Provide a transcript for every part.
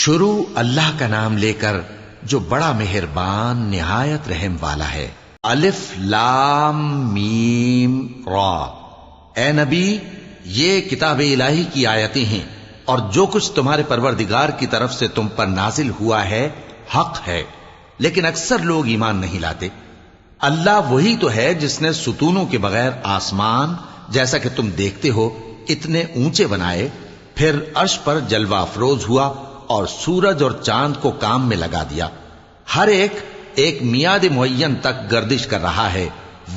شروع اللہ کا نام لے کر جو بڑا مہربان نہایت رحم والا ہے۔ الف لام میم را۔ اے نبی، یہ کتاب الہی کی آیتیں ہیں، اور جو کچھ تمہارے پروردگار کی طرف سے تم پر نازل ہوا ہے حق ہے، لیکن اکثر لوگ ایمان نہیں لاتے۔ اللہ وہی تو ہے جس نے ستونوں کے بغیر آسمان جیسا کہ تم دیکھتے ہو اتنے اونچے بنائے، پھر عرش پر جلوہ افروز ہوا اور سورج اور چاند کو کام میں لگا دیا۔ ہر ایک میعاد معین تک گردش کر رہا ہے۔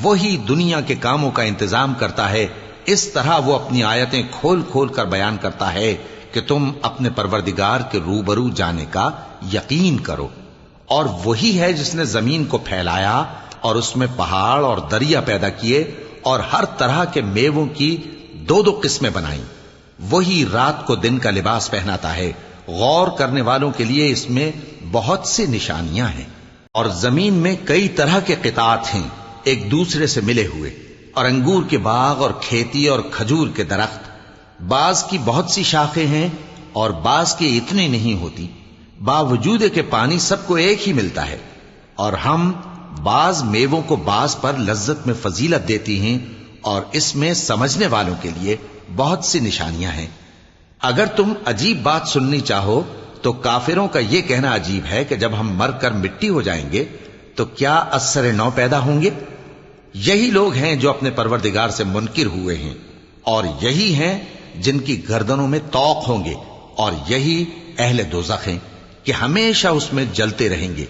وہی دنیا کے کاموں کا انتظام کرتا ہے۔ اس طرح وہ اپنی آیتیں کھول کھول کر بیان کرتا ہے کہ تم اپنے پروردگار کے روبرو جانے کا یقین کرو۔ اور وہی ہے جس نے زمین کو پھیلایا اور اس میں پہاڑ اور دریا پیدا کیے اور ہر طرح کے میووں کی دو دو قسمیں بنائیں۔ وہی رات کو دن کا لباس پہناتا ہے۔ غور کرنے والوں کے لیے اس میں بہت سی نشانیاں ہیں۔ اور زمین میں کئی طرح کے قطعات ہیں ایک دوسرے سے ملے ہوئے، اور انگور کے باغ اور کھیتی اور کھجور کے درخت۔ بعض کی بہت سی شاخیں ہیں اور بعض کی اتنی نہیں ہوتی، باوجود کہ پانی سب کو ایک ہی ملتا ہے۔ اور ہم بعض میووں کو بعض پر لذت میں فضیلت دیتی ہیں، اور اس میں سمجھنے والوں کے لیے بہت سی نشانیاں ہیں۔ اگر تم عجیب بات سننی چاہو تو کافروں کا یہ کہنا عجیب ہے کہ جب ہم مر کر مٹی ہو جائیں گے تو کیا از سر نو پیدا ہوں گے؟ یہی لوگ ہیں جو اپنے پروردگار سے منکر ہوئے ہیں، اور یہی ہیں جن کی گردنوں میں طوق ہوں گے، اور یہی اہل دوزخ ہیں کہ ہمیشہ اس میں جلتے رہیں گے۔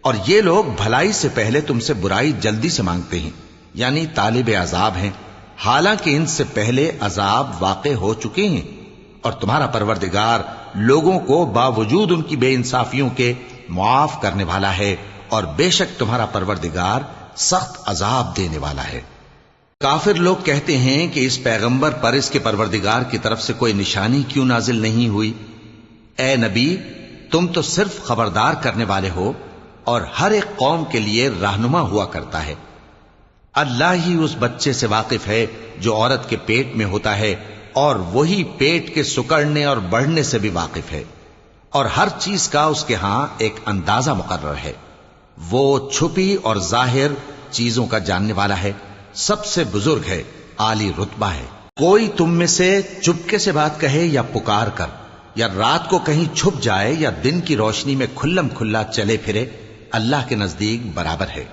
اور یہ لوگ بھلائی سے پہلے تم سے برائی جلدی سے مانگتے ہیں، یعنی طالب عذاب ہیں، حالانکہ ان سے پہلے عذاب واقع ہو چکے ہیں۔ اور تمہارا پروردگار لوگوں کو باوجود ان کی بے انصافیوں کے معاف کرنے والا ہے، اور بے شک تمہارا پروردگار سخت عذاب دینے والا ہے۔ کافر لوگ کہتے ہیں کہ اس پیغمبر پر اس کے پروردگار کی طرف سے کوئی نشانی کیوں نازل نہیں ہوئی؟ اے نبی، تم تو صرف خبردار کرنے والے ہو، اور ہر ایک قوم کے لیے رہنما ہوا کرتا ہے۔ اللہ ہی اس بچے سے واقف ہے جو عورت کے پیٹ میں ہوتا ہے، اور وہی پیٹ کے سکڑنے اور بڑھنے سے بھی واقف ہے، اور ہر چیز کا اس کے ہاں ایک اندازہ مقرر ہے۔ وہ چھپی اور ظاہر چیزوں کا جاننے والا ہے، سب سے بزرگ ہے، عالی رتبہ ہے۔ کوئی تم میں سے چپکے سے بات کہے یا پکار کر، یا رات کو کہیں چھپ جائے یا دن کی روشنی میں کھلم کھلا چلے پھرے، اللہ کے نزدیک برابر ہے۔